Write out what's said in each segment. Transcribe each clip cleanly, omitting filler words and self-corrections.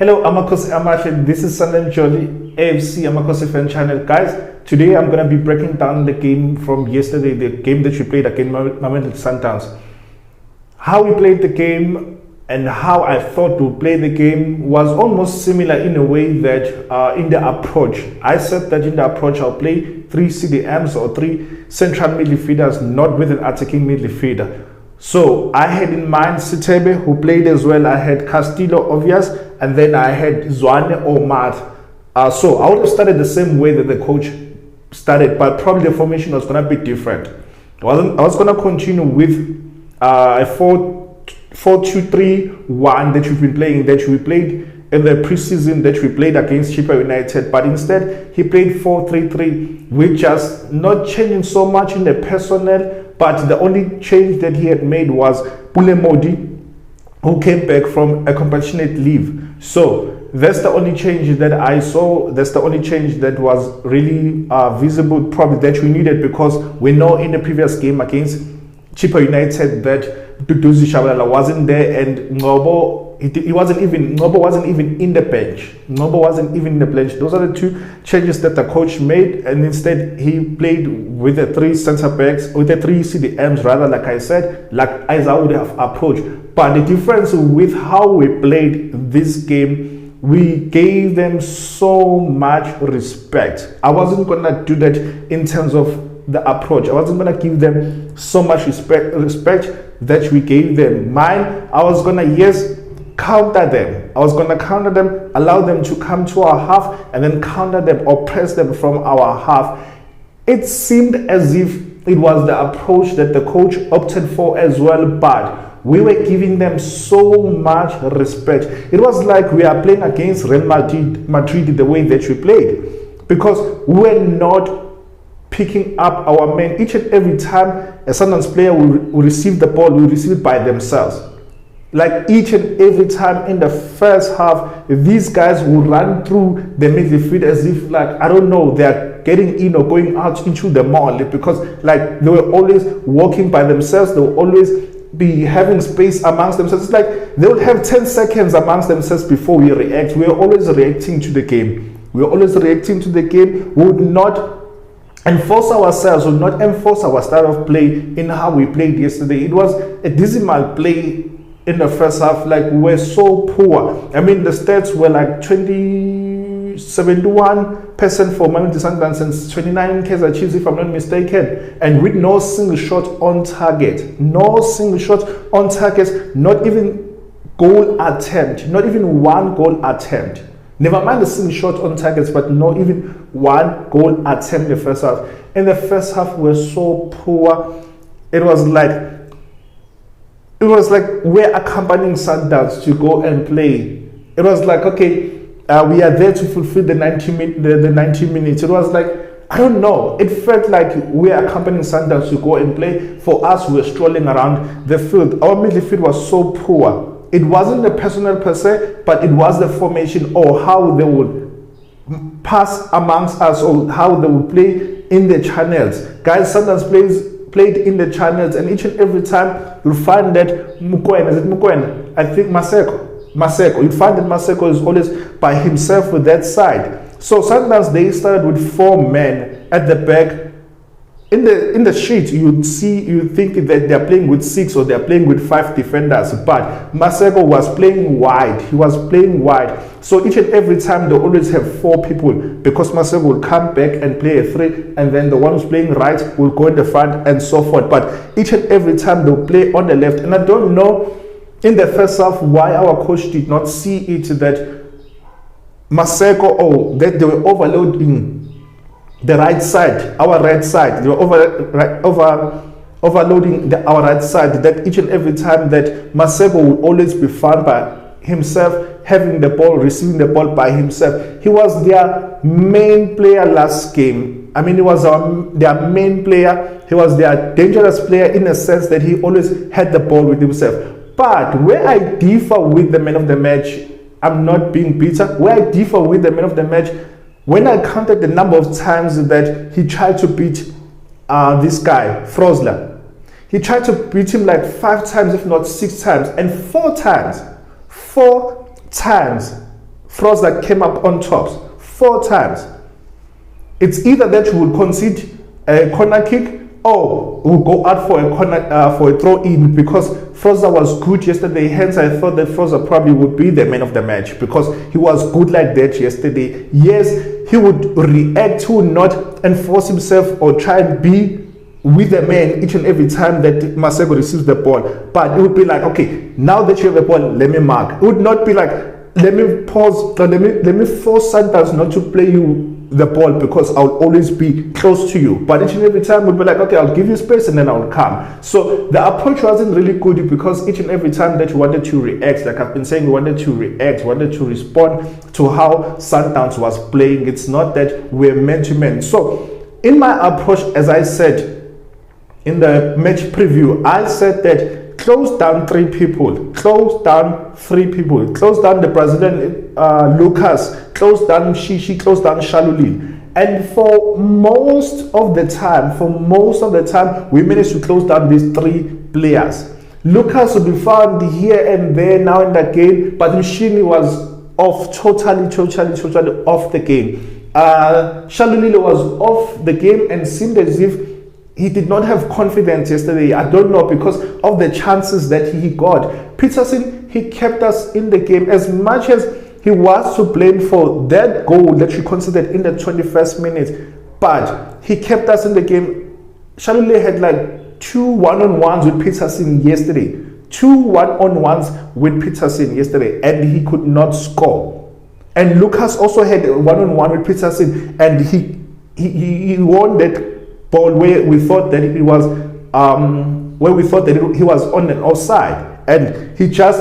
Hello, Amakhosi. This is Sundown Jolly AFC Amakhosi fan channel. Guys, today I'm going to be breaking down the game from yesterday, the game that we played against Mamelodi Sundowns. How we played the game and how I thought to play the game was almost similar in a way that in the approach. I said that in the approach I'll play 3 CDMs or 3 central midfielders, not with an attacking midfielder. So I had in mind Sitebe, who played as well. I had Castillo, obvious, and then I had Zwane or Mat. So I would have started the same way that the coach started, but probably the formation was going to be different. I was going to continue with a 4-2-3-1 that we've been playing, that we played in the preseason, that we played against Chipa United, but instead he played 4-3-3, which just not changing so much in the personnel. But the only change that he had made was Pulemodi, who came back from a compassionate leave. So that's the only change that I saw. That's the only change that was really visible, probably that we needed, because we know in the previous game against Chipa United that Duduzi Shabalala wasn't there, and Ngobo wasn't even in the bench. Ngobo wasn't even in the bench. Those are the two changes that the coach made, and instead he played with the 3 center backs, with the 3 CDMs rather, like I said, like as I would have approached. But the difference with how we played this game, we gave them so much respect. I wasn't gonna do that in terms of the approach. I wasn't gonna give them so much respect that we gave them. Mine, I was gonna counter them. I was gonna counter them, allow them to come to our half, and then counter them or press them from our half. It seemed as if it was the approach that the coach opted for as well, but we were giving them so much respect. It was like we are playing against Real Madrid the way that we played, because we were not picking up our men. Each and every time a Sundowns player will receive the ball, will receive it by themselves. Like each and every time in the first half, these guys will run through the midfield as if, like, I don't know, they're getting in or going out into the mall, because like they were always walking by themselves. They will always be having space amongst themselves. It's like they would have 10 seconds amongst themselves before we react. We are always reacting to the game. We are always reacting to the game. We would not enforce ourselves, would not enforce our style of play in how we played yesterday. It was a dismal play in the first half. Like, we were so poor. I mean, the stats were like 71% for Mamelodi Sundowns and 29 Kaizer Chiefs, if I'm not mistaken, and with no single shot on target. No single shot on target, not even goal attempt, not even one goal attempt. Never mind the single shot on targets, but not even one goal attempt in the first half. In the first half, we were so poor. It was like we're accompanying Sundowns to go and play. It was like, okay, we are there to fulfill the 90 minutes. It was like, I don't know. It felt like we're accompanying Sundowns to go and play. For us, we were strolling around the field. Our midfield was so poor. It wasn't the personnel per se, but it was the formation, or how they would pass amongst us, or how they would play in the channels. Guys, Sundowns played in the channels, and each and every time you'll find that Mukwena? I think Maseko. You'd find that Maseko is always by himself with that side. So Sundowns, they started with 4 men at the back. In the sheet, you think that they're playing with 6 or they're playing with 5 defenders, but Maseko was playing wide. He was playing wide. So each and every time they always have 4 people, because Maseko will come back and play a 3, and then the one who's playing right will go in the front and so forth. But each and every time they'll play on the left, and I don't know in the first half why our coach did not see it that Maseko, or that they were overloading the right side, our right side. They were overloading our right side, that each and every time that Maseko would always be found by himself, having the ball, receiving the ball by himself. He was their main player last game. I mean, he was their main player. He was their dangerous player in a sense that he always had the ball with himself. But where I differ with the man of the match, I'm not being bitter. Where I differ with the man of the match, when I counted the number of times that he tried to beat this guy, Frosler, he tried to beat him like 5 times, if not 6 times, and 4 times Froza came up on tops 4 times. It's either that you will concede a corner kick or we'll go out for a corner for a throw in, because Froza was good yesterday. Hence, I thought that Froza probably would be the man of the match because he was good like that yesterday. Yes, he would react, he would not enforce himself or try and be with the man each and every time that Masego receives the ball. But it would be like, okay, now that you have the ball, let me mark. It would not be like, let me pause, let me force Sundowns not to play you the ball because I'll always be close to you. But each and every time we'll be like, okay, I'll give you space and then I'll come. So the approach wasn't really good because each and every time that you wanted to react, like I've been saying, we wanted to react, wanted to respond to how Sundowns was playing. It's not that we're man to man. So in my approach, as I said in the match preview, I said that close down 3 people, close down 3 people, close down the Brazilian Lucas, close down Shishi, close down Shalulile. And for most of the time, we managed to close down these 3 players. Lucas would be found here and there now in the game, but Mshini was off, totally off the game. Shalulile was off the game and seemed as if he did not have confidence yesterday. I don't know, because of the chances that he got. Peterson, he kept us in the game as much as he was to blame for that goal that we considered in the 21st minute, but he kept us in the game. Shalulile had like 2 one-on-ones with Peterson yesterday. 2 one-on-ones with Peterson yesterday, and he could not score. And Lucas also had a one-on-one with Peterson, and he won that ball where we thought that he was he was on an offside, and he just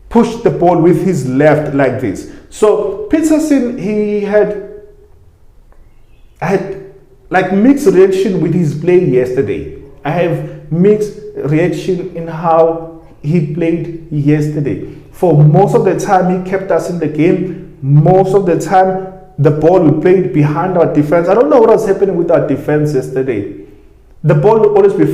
pushed the ball with his left like this. So Peterson, I had like mixed reaction with his play yesterday. I have mixed reaction in how he played yesterday. For most of the time, he kept us in the game. Most of the time, the ball we played behind our defense. I don't know what was happening with our defense yesterday. The ball will always be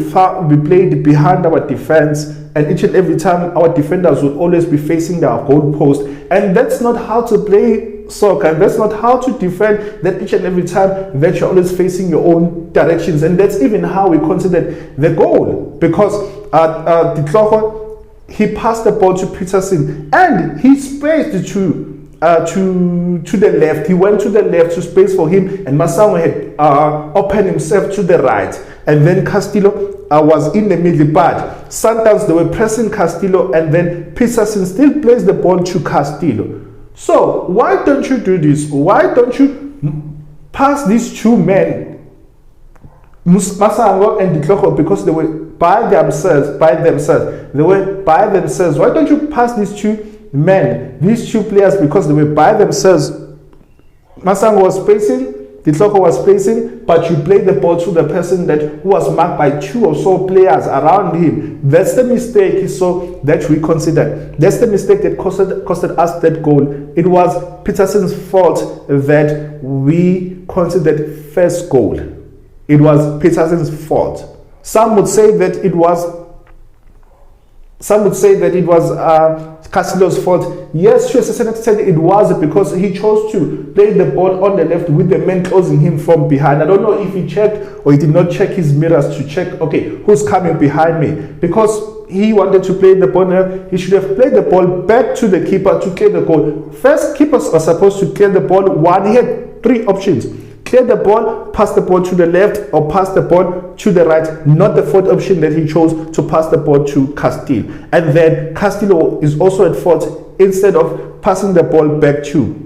played behind our defense, and each and every time our defenders will always be facing our goal post. And that's not how to play soccer. That's not how to defend, that each and every time that you're always facing your own directions. And that's even how we considered the goal, because Ditlhogo, he passed the ball to Peterson and he spaced to the left. He went to the left to space for him, and Masango had opened himself to the right, and then Castillo was in the middle. But Sundowns, they were pressing Castillo, and then Peterson still plays the ball to Castillo. So why don't you do this? Why don't you pass these 2 men, Masango and Ditlhogo, because they were by themselves. They were by themselves. Why don't you pass these 2 men, these 2 players, because they were by themselves? Masango was spacing, Ditlhogo was spacing, but you played the ball to the person who was marked by 2 or so players around him. That's the mistake that we considered. That's the mistake that costed us that goal. It was Peterson's fault that we considered first goal. It was Peterson's fault. Some would say that it was Castillo's fault. Yes, to a certain extent it was, because he chose to play the ball on the left with the man closing him from behind. I don't know if he checked or he did not check his mirrors to check, okay, who's coming behind me, because he wanted to play the ball. He should have played the ball back to the keeper to clear the goal. First, keepers are supposed to clear the ball. He had 3 options: clear the ball, pass the ball to the left, or pass the ball to the right. Not the 4th option that he chose, to pass the ball to Castillo. And then Castillo is also at fault. Instead of passing the ball back to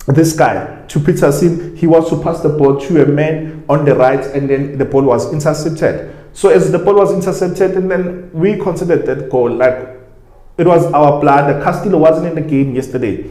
this guy, to Peterson, he wants to pass the ball to a man on the right, and then the ball was intercepted. So as the ball was intercepted, and then we considered that goal like it was our blunder. Castillo wasn't in the game yesterday.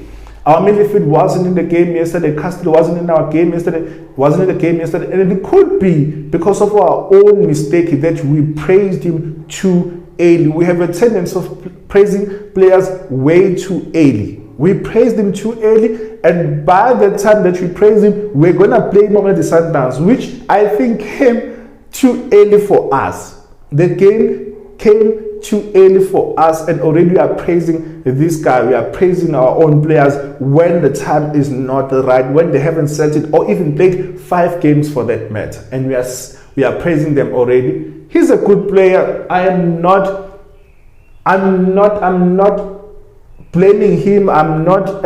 Our midfield wasn't in the game yesterday. Castillo wasn't in our game yesterday. And it could be because of our own mistake that we praised him too early. We have a tendency of praising players way too early. We praised him too early, and by the time that we praise him, we're going to play Mamelodi Sundowns, which I think came too early for us. The game came too early for us, and already we are praising this guy, we are praising our own players when the time is not right, when they haven't set it or even played 5 games for that matter, and we are praising them already. He's a good player. I'm not blaming him. I'm not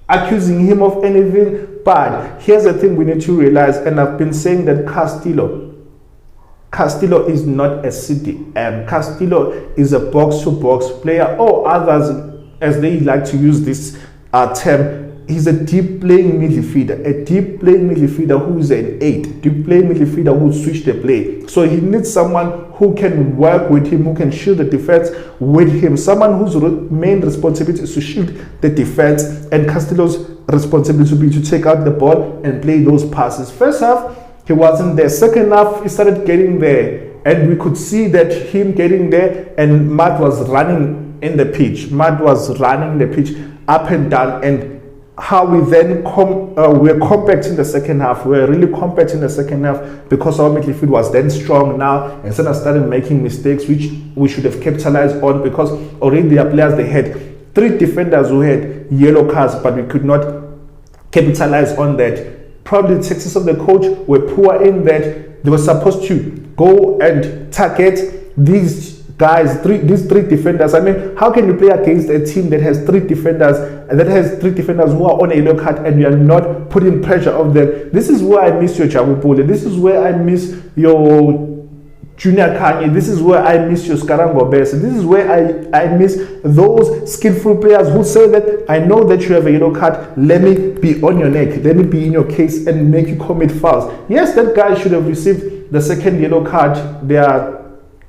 accusing him of anything. But here's the thing we need to realize, and I've been saying that Castillo is not a CDM. Castillo is a box-to-box player, or others, as they like to use this term, he's a deep playing midfielder, who is an 8, deep playing midfielder who switch the play. So he needs someone who can work with him, who can shield the defense with him, someone whose main responsibility is to shield the defense, and Castillo's responsibility will be to take out the ball and play those passes. First half, he wasn't there. Second half, he started getting there, and we could see that him getting there, and Matt was running in the pitch. Matt was running the pitch up and down, and how we then we're compact in the second half. We're really compact in the second half because our midfield was then strong now, instead of starting making mistakes, which we should have capitalized on, because already their players, they had 3 defenders who had yellow cards, but we could not capitalize on that. Probably the tactics of the coach were poor in that they were supposed to go and target these guys, these 3 defenders. I mean, how can you play against a team that has 3 defenders, and that has 3 defenders who are on a yellow card, and you are not putting pressure on them? This is where I miss your Jabupule. This is where I miss your Junior Kanye. This is where I miss your Skarango Bese. This is where I miss those skillful players who say that I know that you have a yellow card, let me be on your neck, let me be in your case and make you commit fouls. Yes, that guy should have received the second yellow card. They are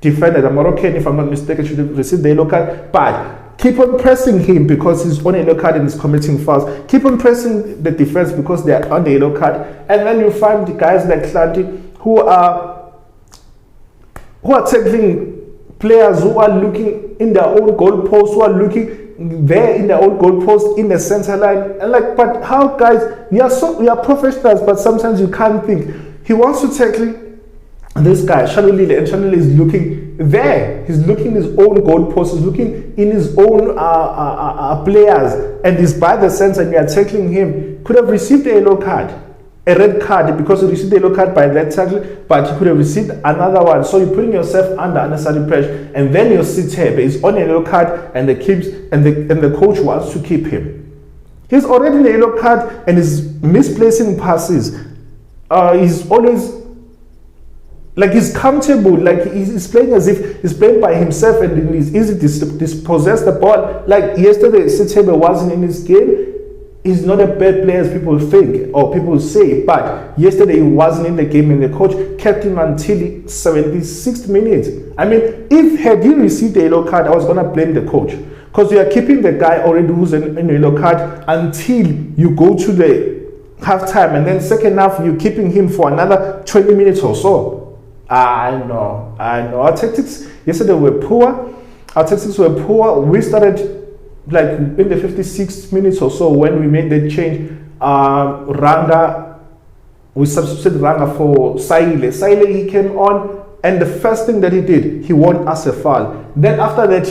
defender, the Moroccan, if I'm not mistaken, should have received the yellow card. But keep on pressing him because he's on a yellow card and he's committing fouls. Keep on pressing the defense because they are on the yellow card. And then you find the guys like Klanti who are tackling players who are looking in their own goalpost, who are looking there in their own goalpost in the center line. And like, but how, guys? We are professionals, but sometimes you can't think. He wants to tackle this guy, Shanulile, and Shanulile is looking there. He's looking in his own goalpost. He's looking in his own players, and he's by the center, and you are tackling him. Could have received a yellow card, a red card, because he received a yellow card by that tackle, but he could have received another one. So you're putting yourself under unnecessary pressure, and then your Sitebe is on a yellow card, and the coach wants to keep him. He's already in a yellow card, and he's misplacing passes. He's always like, he's comfortable, like he's playing as if he's playing by himself, and he's easy to dispossess the ball. Like yesterday, Sitebe wasn't in his game. He's not a bad player as people think or people say, but yesterday he wasn't in the game, and the coach kept him until 76th minute. I mean, if had he received a yellow card, I was going to blame the coach, because you are keeping the guy already who's in a yellow card until you go to the halftime, and then second half you're keeping him for another 20 minutes or so. I know. Our tactics yesterday were poor. We started like in the 56 minutes or so when we made the change. We substituted Ranga for Saile. Saile, he came on, and the first thing that he did, he won us a foul. Then after that,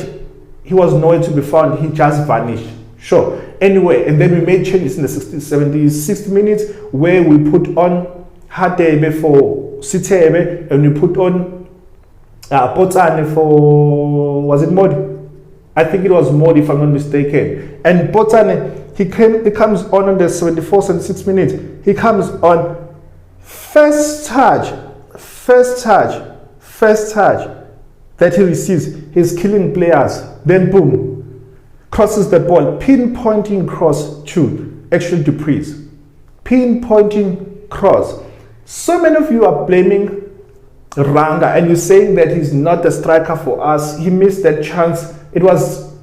he was nowhere to be found. He just vanished. Sure. Anyway, and then we made changes in the 76th minutes where we put on Hadebe for Sitebe, and we put on Potane for, was it Modi? I think it was Modi, if I'm not mistaken. And Potane, he comes on the 74th and 6th minute. He comes on first charge that he receives. He's killing players. Then boom, crosses the ball, pinpointing cross to actual Dupree's. Pinpointing cross. So many of you are blaming Ranga, and you're saying that he's not the striker for us. He missed that chance. It was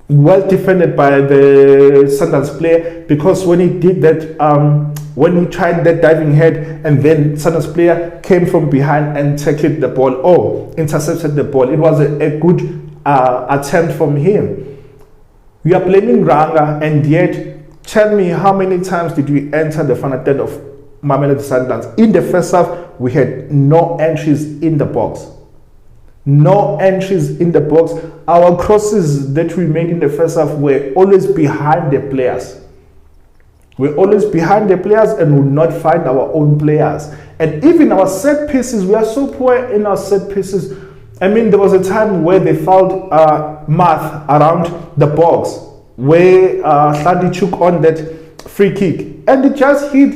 well defended by the Sundowns player, because when he did that, when he tried that diving head, and then Sundowns player came from behind and tackled the ball, intercepted the ball. It was a good attempt from him. We are blaming Ranga, and yet tell me, how many times did we enter the final third of Mamelodi Sundowns? In the first half, we had no entries in the box. No entries in the box. Our crosses that we made in the first half were always behind the players. We're always behind the players and would not find our own players. And even our set pieces, we are so poor in our set pieces. I mean, there was a time where they fouled Math around the box, where Hlandi took on that free kick, and it just hit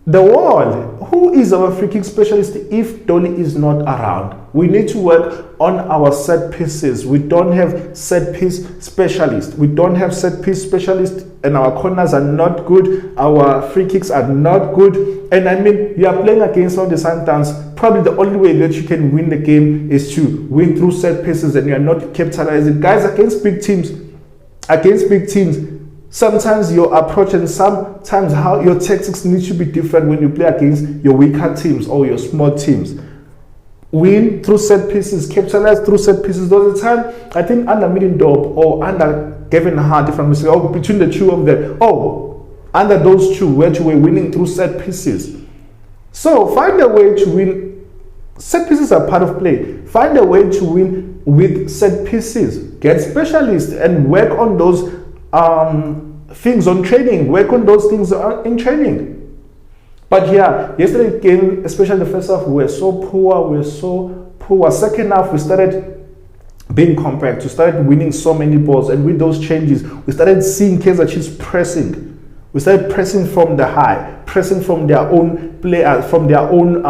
the wall. Who is our free kick specialist if Dolly is not around? We need to work on our set pieces. We don't have set piece specialists. We don't have set piece specialists, and our corners are not good. Our free kicks are not good. And I mean, you are playing against all the Sundowns. Probably the only way that you can win the game is to win through set pieces, and you are not capitalizing. Guys, against big teams, sometimes your approach and sometimes how your tactics need to be different when you play against your weaker teams or your small teams. Win through set pieces, capitalize through set pieces. There was a time, I think under Middendorp or under Gavin Hart, if I'm mistaken, or between the two of them, under those two, where you were winning through set pieces. So find a way to win. Set pieces are part of play. Find a way to win with set pieces. Get specialists and work on those things on training. Work on those things in training. But yeah, yesterday's game, especially the first half, we were so poor. Second half, we started being compact. We started winning so many balls, and with those changes, we started seeing Kaizer Chiefs pressing. We started pressing from the high, pressing from their own players, from their own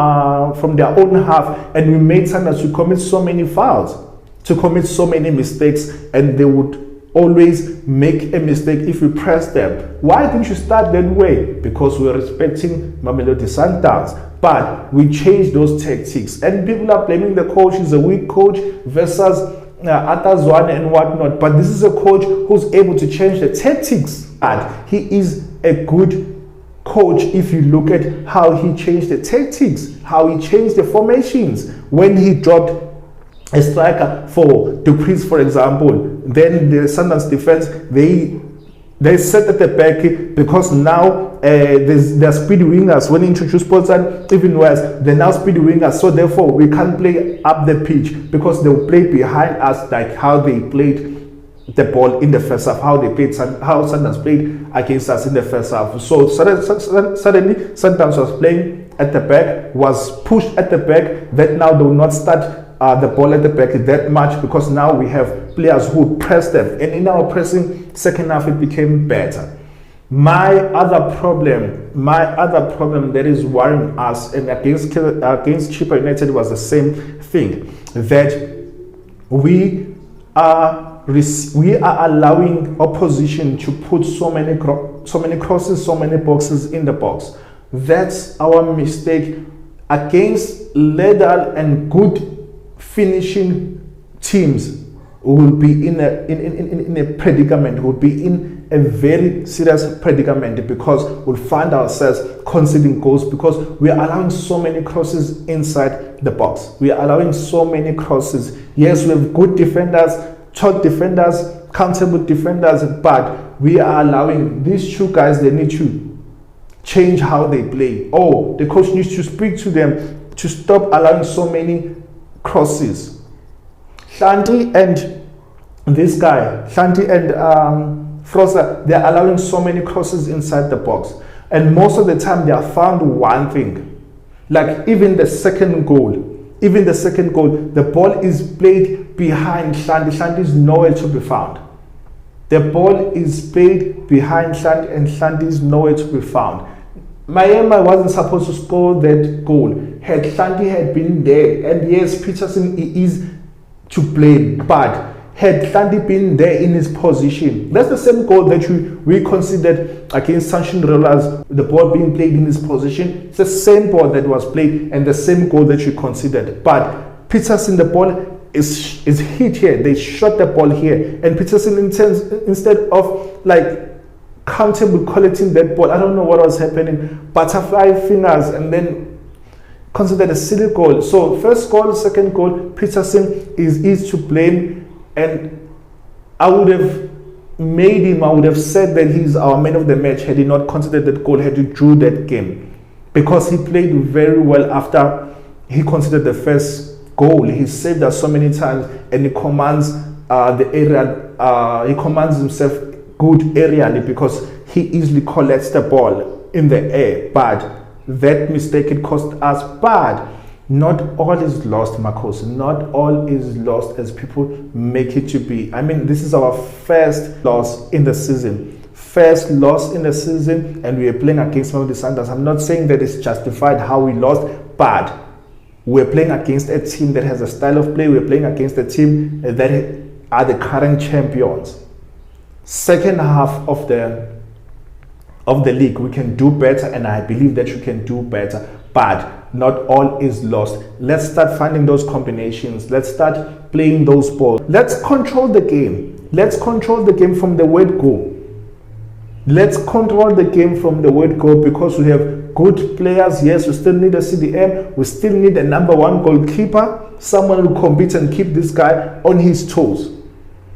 half, and we made Sundowns to commit so many fouls, to commit so many mistakes, and they would always make a mistake if we press them. Why didn't you start that way? Because we were respecting Mamelodi Sundowns, but we changed those tactics, and people are blaming the coach. He's a weak coach versus Atazwane and whatnot, but this is a coach who's able to change the tactics, and he is a good coach if you look at how he changed the tactics, how he changed the formations. When he dropped a striker for Dupreez, for example, then the Sundowns defense, they set at the back, because now they're speedy wingers. When they introduce Potsan, even worse, they're now speedy wingers, so therefore we can't play up the pitch, because they'll play behind us, like how they played the ball in the first half, how Sundowns played against us in the first half. So suddenly Sundowns was playing at the back, was pushed at the back, that now they will not start the ball at the back that much, because now we have players who press them, and in our pressing second half it became better. My other problem that is worrying us, and against Chippa United was the same thing, that we are allowing opposition to put so many crosses, so many boxes in the box. That's our mistake. Against lethal and good finishing teams, will be in a predicament, will be in a very serious predicament, because we'll find ourselves conceding goals, because we are allowing so many crosses inside the box. We are allowing so many crosses. Yes, we have good defenders, top defenders, countable defenders, but we are allowing these two guys. They need to change how they play. The coach needs to speak to them to stop allowing so many crosses. Shanti and this guy, Shanti and Frosa, they are allowing so many crosses inside the box, and most of the time they have found one thing. Like even the second goal, the ball is played behind Shanti. Shanti is nowhere to be found. The ball is played behind Shanti, and Shanti is nowhere to be found. Miami wasn't supposed to score that goal. Had Shanti had been there, and yes, Peterson is to blame, but had Shanti been there in his position, that's the same goal that we considered against Sunshine Rollers, the ball being played in his position. It's the same ball that was played and the same goal that you considered. But Peterson, the ball is hit here. They shot the ball here, and Peterson instead of like comfortable collecting that ball, I don't know what was happening, butterfly fingers, and then considered a silly goal. So first goal, second goal, Peterson is to blame, and I would have said that he's our man of the match had he not considered that goal, had he drew that game, because he played very well after he considered the first goal. He saved us so many times, and he commands the area. He commands himself good aerially because he easily collects the ball in the air. But that mistake, it cost us. But not all is lost, Makhosi. Not all is lost as people make it to be. I mean, this is our first loss in the season. First loss in the season, and we are playing against one of the Sundowns. I'm not saying that it's justified how we lost, but we're playing against a team that has a style of play. We're playing against a team that are the current champions. Second half of the league, we can do better, and I believe that you can do better. But not all is lost. Let's start finding those combinations. Let's start playing those balls. Let's control the game. Let's control the game from the word go. Let's control the game from the word go, because we have good players. Yes, we still need a CDM. We still need a number one goalkeeper. Someone who competes and keep this guy on his toes.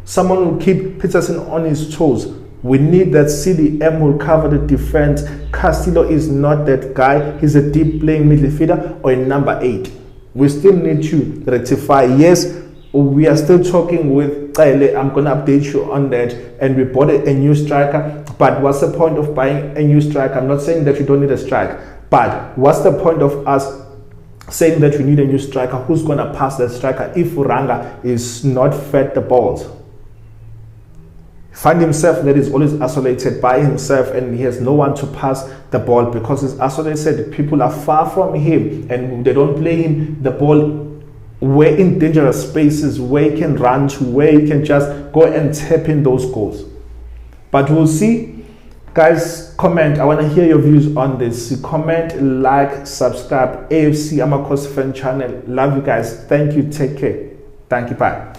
Someone who keep Peterson on his toes. We need that CDM who will cover the defense. Castillo is not that guy. He's a deep playing midfielder or a number 8. We still need to rectify. Yes, we are still talking with Kaizer. I'm going to update you on that. And we bought a new striker. But what's the point of buying a new striker? I'm not saying that you don't need a striker. But what's the point of us saying that we need a new striker? Who's going to pass that striker if Uranga is not fed the balls? Find himself that is always isolated by himself, and he has no one to pass the ball because he's isolated. People are far from him, and they don't play him the ball. We're in dangerous spaces where he can run to, where he can just go and tap in those goals. But we'll see. Guys, comment. I want to hear your views on this. Comment, like, subscribe. AFC Amakhosi fan channel. Love you guys. Thank you. Take care. Thank you. Bye.